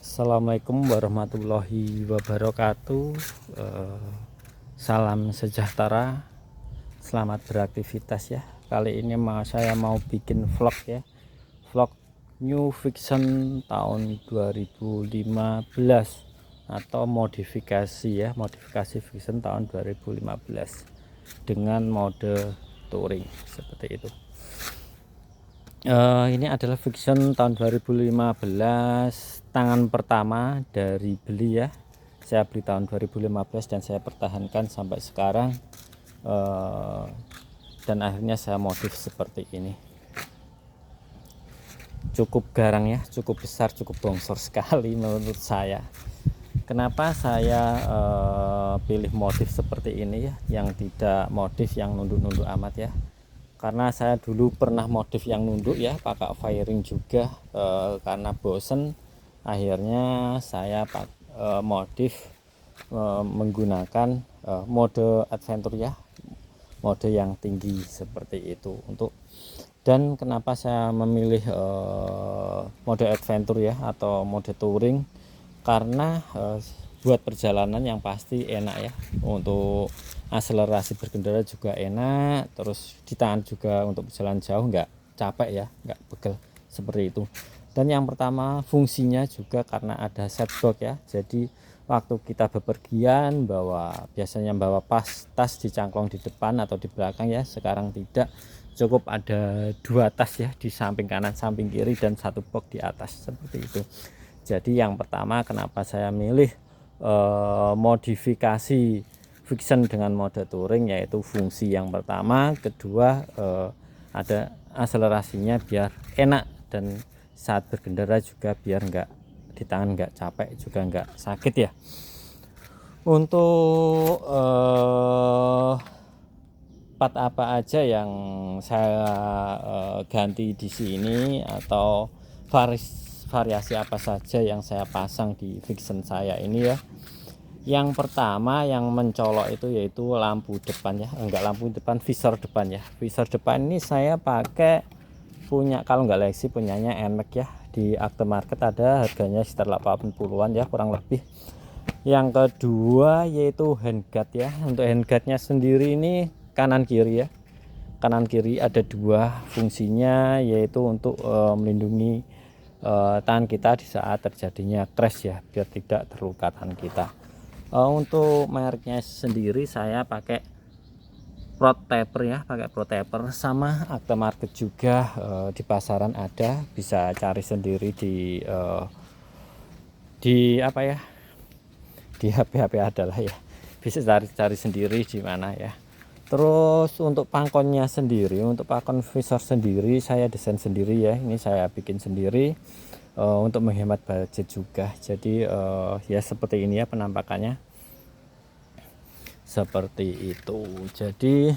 Assalamualaikum warahmatullahi wabarakatuh. Salam sejahtera, selamat beraktivitas ya. Kali ini saya mau bikin vlog ya, vlog New Vision tahun 2015 atau modifikasi ya, modifikasi Vision tahun 2015 dengan mode touring seperti itu. Ini adalah Vision tahun 2015, tangan pertama dari beli ya. Saya beli tahun 2015 dan saya pertahankan sampai sekarang, dan akhirnya saya modif seperti ini. Cukup garang ya, cukup besar, cukup bongsor sekali menurut saya. Kenapa saya pilih modif seperti ini ya, yang tidak modif yang nunduk-nunduk amat ya. Karena saya dulu pernah modif yang nunduk ya, pakai fairing juga, karena bosen akhirnya saya modif menggunakan mode adventure ya, mode yang tinggi seperti itu. Dan kenapa saya memilih mode adventure ya atau mode touring, karena buat perjalanan yang pasti enak ya, untuk akselerasi berkendara juga enak, terus ditahan juga untuk berjalan jauh, nggak capek ya, nggak pegel seperti itu. Dan yang pertama fungsinya juga karena ada setbox ya, jadi waktu kita bepergian biasanya bawa tas dicangklong di depan atau di belakang ya, sekarang tidak, cukup ada 2 tas ya, di samping kanan samping kiri dan 1 box di atas seperti itu. Jadi yang pertama kenapa saya milih modifikasi Vision dengan mode touring, yaitu fungsi yang pertama. Kedua, ada akselerasinya biar enak, dan saat berkendara juga biar nggak di tangan nggak capek, juga nggak sakit ya. Untuk part apa aja yang saya ganti di sini, atau variasi apa saja yang saya pasang di Vision saya ini ya. Yang pertama yang mencolok itu yaitu lampu depan ya, enggak lampu depan, visor depan ya. Visor depan ini saya pakai punya, kalau nggak Lexi punyanya NMAX ya, di aftermarket ada, harganya sekitar 80-an ya kurang lebih. Yang kedua yaitu handguard ya. Untuk handguardnya sendiri ini kanan kiri ya, kanan kiri ada 2 fungsinya, yaitu untuk melindungi tangan kita di saat terjadinya crash ya, biar tidak terluka tangan kita. Untuk mereknya sendiri saya pakai Pro-Taper ya, pakai Pro-Taper, sama aftermarket juga, di pasaran ada, bisa cari sendiri di apa ya, di HP adalah ya, bisa cari sendiri di mana ya. Terus untuk pangkonnya sendiri, untuk pangkon visor sendiri saya desain sendiri ya, ini saya bikin sendiri untuk menghemat budget juga. Jadi ya seperti ini ya penampakannya, seperti itu. Jadi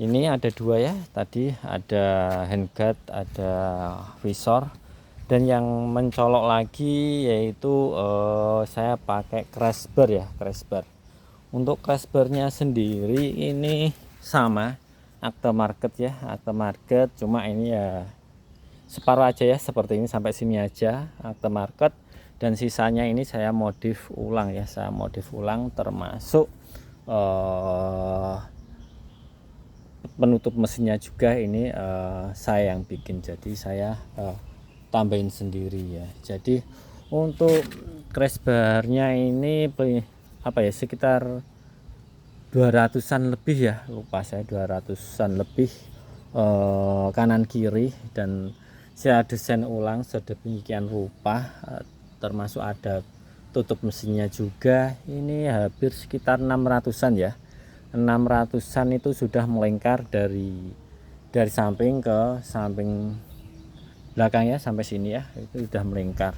ini ada 2 ya, tadi ada handguard, ada visor, dan yang mencolok lagi yaitu saya pakai crash bar ya, crash bar. Untuk crash barnya sendiri ini sama aftermarket ya, aftermarket, cuma ini ya separuh aja ya, seperti ini sampai sini aja aftermarket, dan sisanya ini saya modif ulang ya, saya modif ulang, termasuk penutup mesinnya juga ini saya yang bikin, jadi saya tambahin sendiri ya. Jadi untuk crash barnya ini apa ya, sekitar 200-an lebih ya, lupa saya, 200-an lebih kanan kiri, dan saya desain ulang sedemikian rupa, termasuk ada tutup mesinnya juga. Ini hampir sekitar 600-an ya, 600-an itu sudah melingkar dari samping ke samping belakang ya, sampai sini ya, itu sudah melingkar.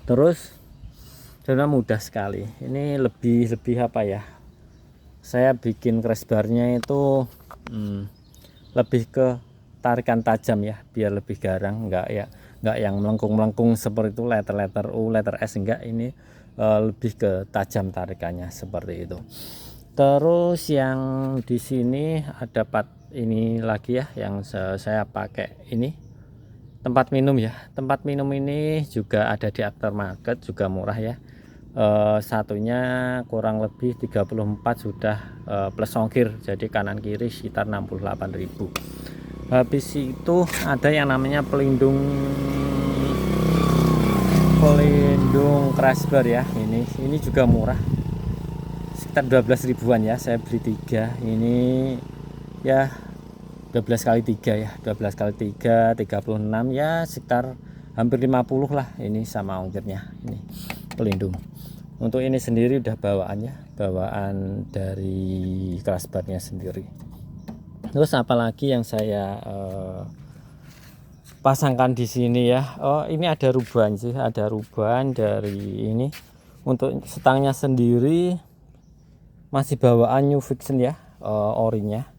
Terus karena mudah sekali, ini lebih apa ya, saya bikin crash barnya itu lebih ke tarikan tajam ya, biar lebih garang, enggak yang melengkung seperti itu, letter U, letter S, enggak, ini lebih ke tajam tarikannya seperti itu. Terus yang di sini ada part ini lagi ya, yang saya pakai ini tempat minum ya. Tempat minum ini juga ada di aftermarket, juga murah ya. Satunya kurang lebih 34 sudah plus ongkir, jadi kanan kiri sekitar 68.000. Habis itu ada yang namanya pelindung crash bar ya. Ini juga murah, sekitar 12 ribuan ya. Saya beli 3 ini ya, 12 kali 3 ya, 12 kali 3 36 ya, sekitar hampir 50 lah ini sama ongkirnya. Ini pelindung. Untuk ini sendiri udah bawaan dari crash barnya sendiri. Terus apalagi yang saya pasangkan di sini ya. Oh, ini ada ruban sih, ada ruban dari ini. Untuk stangnya sendiri masih bawaan New Fiction ya, orinya.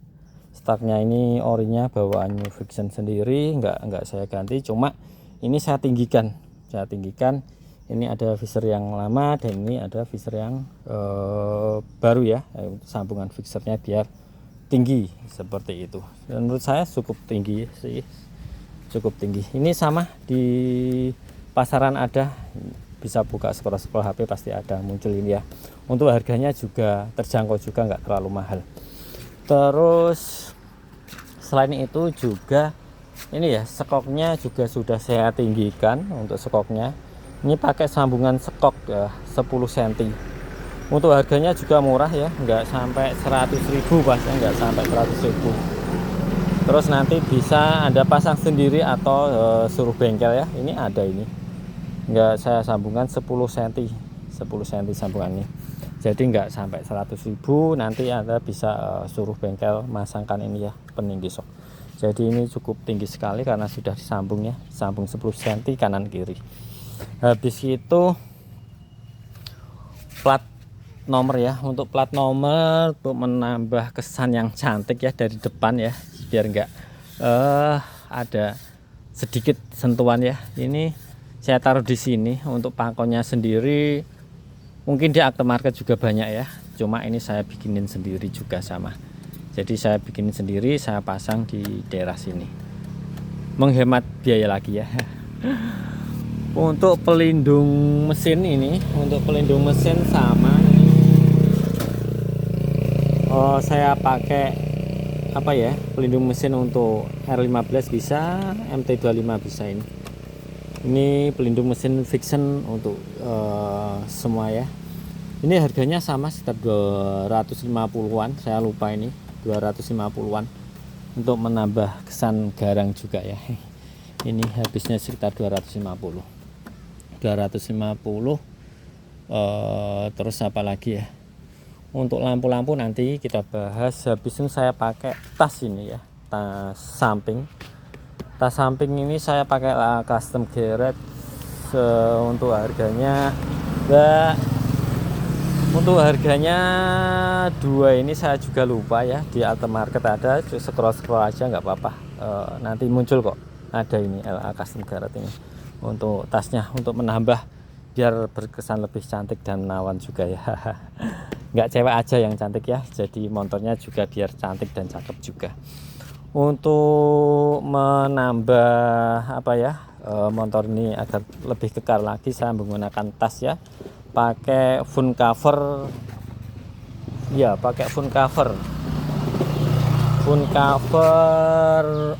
Stangnya ini orinya bawaan New Fiction sendiri, enggak saya ganti, cuma ini saya tinggikan. Ini ada fixer yang lama dan ini ada fixer yang baru ya. Sambungan fixernya biar tinggi seperti itu. Dan menurut saya cukup tinggi sih, cukup tinggi. Ini sama di pasaran ada, bisa buka scroll HP pasti ada muncul ini ya. Untuk harganya juga terjangkau juga, nggak terlalu mahal. Terus selain itu juga ini ya, skoknya juga sudah saya tinggikan. Untuk skoknya ini pakai sambungan skok ya, 10 cm. Untuk harganya juga murah ya, nggak sampai 100.000 pasnya, nggak sampai 100.000. Terus nanti bisa Anda pasang sendiri atau suruh bengkel ya. Ini ada ini, nggak saya sambungan 10 cm sambungan ini, jadi nggak sampai 100.000. Nanti Anda bisa suruh bengkel masangkan ini ya, peninggi sok. Jadi ini cukup tinggi sekali karena sudah disambung ya, sambung 10 cm kanan kiri. Habis itu plat nomor ya. Untuk plat nomor untuk menambah kesan yang cantik ya dari depan ya, biar enggak ada sedikit sentuhan ya. Ini saya taruh di sini. Untuk pangkonya sendiri mungkin di aftermarket juga banyak ya, cuma ini saya bikinin sendiri juga sama. Jadi saya bikinin sendiri, saya pasang di daerah sini, menghemat biaya lagi ya. Untuk pelindung mesin ini, untuk pelindung mesin sama ini, saya pakai apa ya, pelindung mesin untuk R15 bisa, MT25 bisa. Ini pelindung mesin Fiction untuk semua ya. Ini harganya sama sekitar 250-an, saya lupa ini 250-an, untuk menambah kesan garang juga ya. Ini habisnya sekitar 250. Terus apa lagi ya, untuk lampu-lampu nanti kita bahas. Habis itu saya pakai tas ini ya, tas samping ini saya pakai custom garage. Untuk harganya dua ini saya juga lupa ya, di aftermarket ada, scroll aja nggak apa-apa, nanti muncul kok, ada ini LA custom garage ini. Untuk tasnya, untuk menambah biar berkesan lebih cantik dan menawan juga ya. Nggak cewek aja yang cantik ya, jadi motornya juga biar cantik dan cakep juga. Untuk menambah apa ya, motor ini agar lebih kekar lagi, saya menggunakan tas ya, pakai fun cover ya, pakai fun cover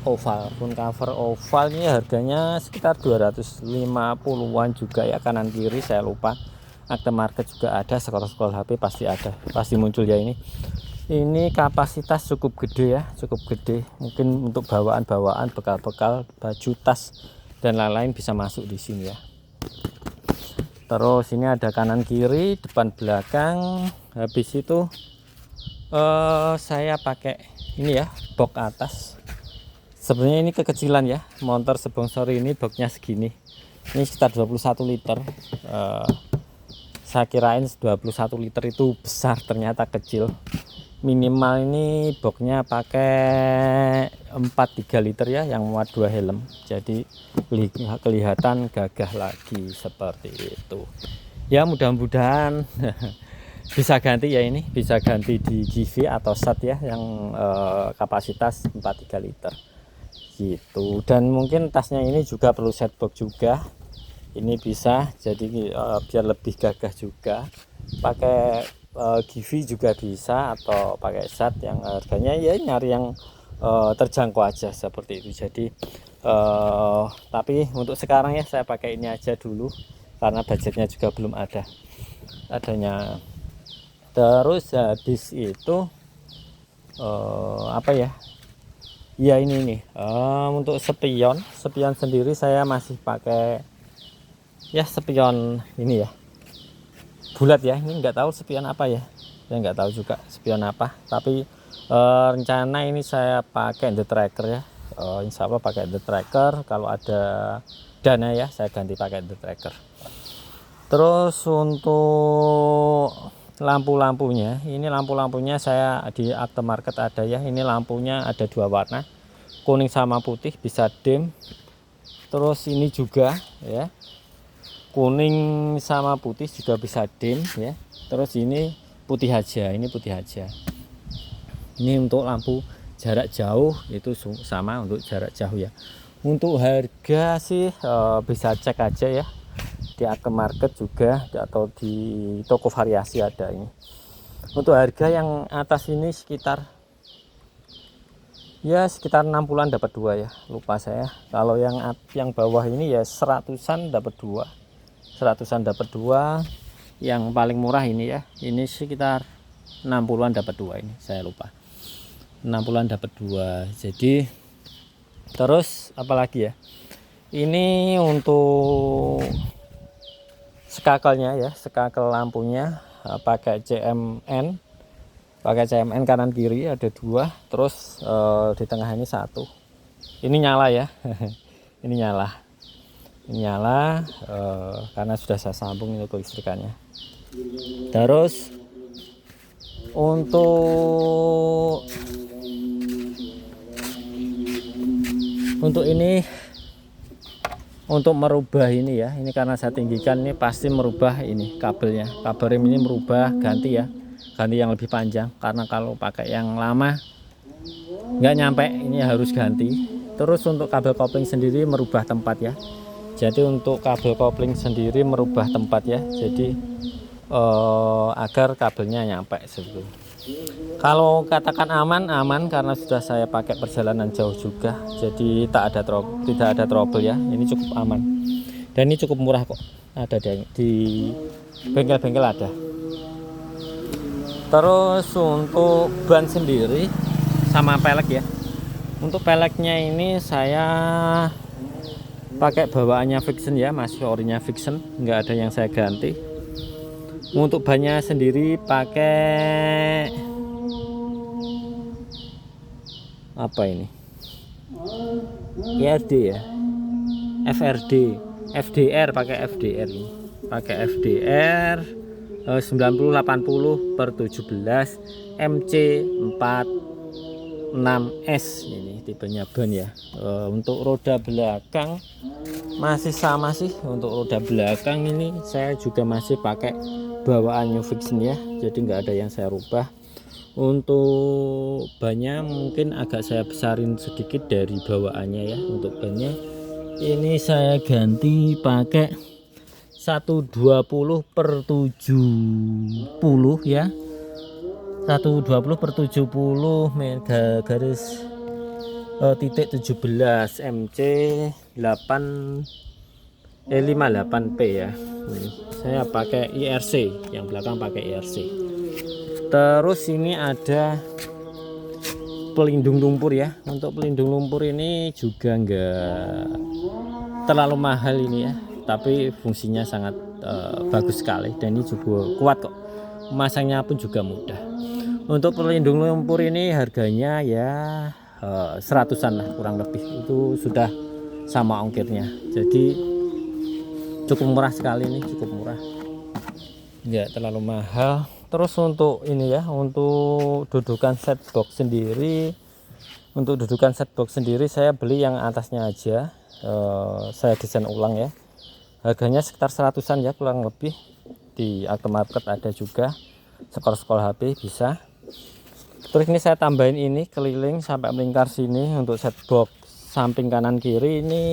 oval ini harganya sekitar 250-an juga ya, kanan kiri saya lupa. Aftermarket juga ada, scroll HP pasti ada, pasti muncul ya. Ini kapasitas cukup gede ya, cukup gede, mungkin untuk bawaan bekal-bekal, baju, tas dan lain-lain bisa masuk di sini ya. Terus ini ada kanan kiri, depan belakang. Habis itu saya pakai ini ya, box atas. Sebenarnya ini kekecilan ya, motor sponsor ini boxnya segini, ini sekitar 21 liter. Saya kirain 21 liter itu besar, ternyata kecil. Minimal ini boxnya pakai 4-3 liter ya, yang muat 2 helm, jadi kelihatan gagah lagi seperti itu ya. Mudah-mudahan bisa ganti ya, ini bisa ganti di GV atau SAT ya, yang kapasitas 4-3 liter. gitu. Dan mungkin tasnya ini juga perlu set box juga, ini bisa jadi biar lebih gagah juga. Pakai Givi juga bisa, atau pakai Sat yang harganya ya nyari yang terjangkau aja seperti itu. Jadi tapi untuk sekarang ya saya pakai ini aja dulu karena budgetnya juga belum adanya. Terus habis itu apa ya, ya ini nih untuk spion sendiri saya masih pakai ya spion ini ya, bulat ya. Ini nggak tahu spion apa ya, saya nggak tahu juga spion apa, tapi rencana ini saya pakai The Tracker ya. Insya Allah pakai The Tracker, kalau ada dana ya saya ganti pakai The Tracker. Terus untuk lampu-lampunya, ini lampu-lampunya saya di aftermarket ada ya. Ini lampunya ada 2 warna, kuning sama putih, bisa dim. Terus ini juga ya, kuning sama putih juga bisa dim ya. Terus ini putih aja, ini putih aja. Ini untuk lampu jarak jauh, itu sama untuk jarak jauh ya. Untuk harga sih bisa cek aja ya di aftermarket juga, atau di toko variasi ada ini. Untuk harga yang atas ini sekitar 60-an dapat 2 ya, lupa saya. Kalau yang bawah ini ya 100-an dapat 2, 100-an dapat 2. Yang paling murah ini ya, ini sekitar 60-an dapat 2, ini saya lupa, 60-an dapat 2. Jadi terus apalagi ya, ini untuk skakelnya ya, skakel lampunya pakai CMN, kanan kiri ada 2. Terus di tengah ini 1. Ini nyala ya. Ini nyala karena sudah saya sambung ini kelistrikannya. Terus untuk ini, untuk merubah ini ya, ini karena saya tinggikan, ini pasti merubah ini kabelnya, kabel rem ini merubah, ganti ya, ganti yang lebih panjang, karena kalau pakai yang lama nggak nyampe, ini harus ganti. Terus untuk kabel kopling sendiri merubah tempat ya, jadi untuk kabel kopling sendiri merubah tempat ya, jadi agar kabelnya nyampe sebetulnya. Kalau katakan aman karena sudah saya pakai perjalanan jauh juga, jadi tidak ada trouble ya. Ini cukup aman dan ini cukup murah kok, ada di bengkel-bengkel ada. Terus untuk ban sendiri sama pelek ya, untuk peleknya ini saya pakai bawaannya Vixen ya, masih orinya Vixen, nggak ada yang saya ganti. Untuk bannya sendiri pakai apa ini, IRD ya, FDR, pakai FDR ini, pakai FDR 90/80/17 MC46S, ini tipenya ban ya. Untuk roda belakang masih sama sih, untuk roda belakang ini saya juga masih pakai bawaan New Vixen ya, jadi nggak ada yang saya rubah. Untuk bannya mungkin agak saya besarin sedikit dari bawaannya ya. Untuk bannya ini saya ganti pakai 120/70 ya, 120/70 garis titik 17 MC58P ya. Ini saya pakai IRC, yang belakang pakai IRC. Terus ini ada pelindung lumpur ya. Untuk pelindung lumpur ini juga enggak terlalu mahal ini ya, tapi fungsinya sangat bagus sekali, dan ini juga kuat kok, memasangnya pun juga mudah. Untuk pelindung lumpur ini harganya ya 100-an lah kurang lebih, itu sudah sama ongkirnya, jadi cukup murah sekali, ini cukup murah, nggak terlalu mahal. Terus untuk ini ya, untuk dudukan set box sendiri, saya beli yang atasnya aja, saya desain ulang ya, harganya sekitar 100-an ya kurang lebih. Di aftermarket ada juga, skor HP bisa. Terus ini saya tambahin ini keliling sampai melingkar sini untuk set box samping kanan kiri ini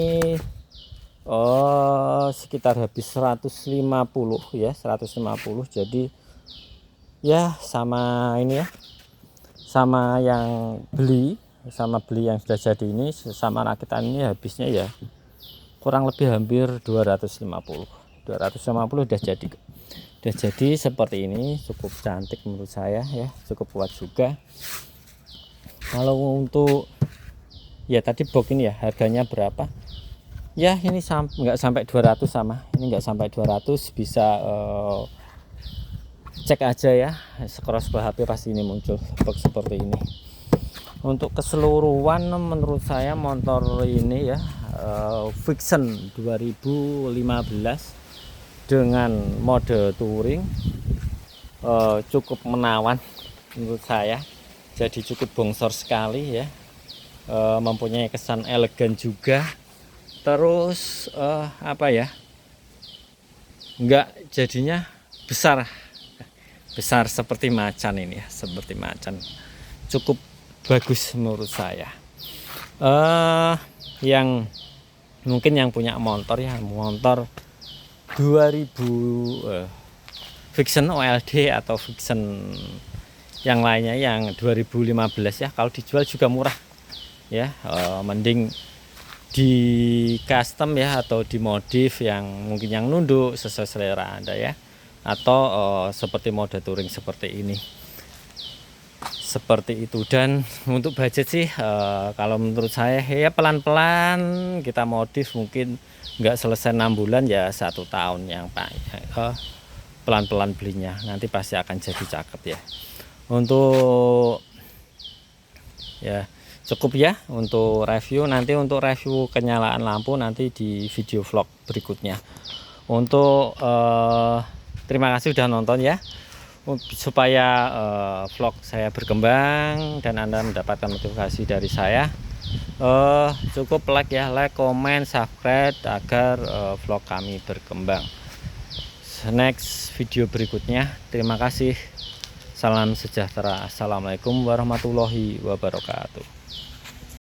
sekitar habis 150 ya, 150. Jadi ya sama ini ya, sama yang beli yang sudah jadi ini, sama rakitan ini habisnya ya kurang lebih hampir 250 udah jadi seperti ini. Cukup cantik menurut saya ya, cukup kuat juga. Kalau untuk ya tadi box ini ya harganya berapa ya, ini nggak sampai 200, sama ini nggak sampai 200. Bisa cek aja ya, scroll HP pasti ini muncul box seperti ini. Untuk keseluruhan menurut saya motor ini ya Vixen 2015 dengan mode touring cukup menawan menurut saya. Jadi cukup bongsor sekali ya, mempunyai kesan elegan juga. Terus apa ya, enggak jadinya besar seperti macan ini ya, seperti macan. Cukup bagus menurut saya. Yang mungkin yang punya motor ya, motor 2000 Vixen OLD atau Vixen yang lainnya yang 2015 ya, kalau dijual juga murah ya. Mending di custom ya, atau dimodif yang mungkin yang nunduk sesuai selera Anda ya, atau seperti mode touring seperti ini, seperti itu. Dan untuk budget sih kalau menurut saya ya pelan-pelan kita modif, mungkin nggak selesai 6 bulan ya 1 tahun yang pelan-pelan belinya, nanti pasti akan jadi cakep ya. Untuk ya cukup ya untuk review. Nanti untuk review kenyalaan lampu nanti di video vlog berikutnya. Untuk terima kasih udah nonton ya, supaya vlog saya berkembang dan Anda mendapatkan motivasi dari saya. Cukup like ya, like, comment, subscribe agar vlog kami berkembang. Next video berikutnya. Terima kasih. Salam sejahtera. Assalamualaikum warahmatullahi wabarakatuh.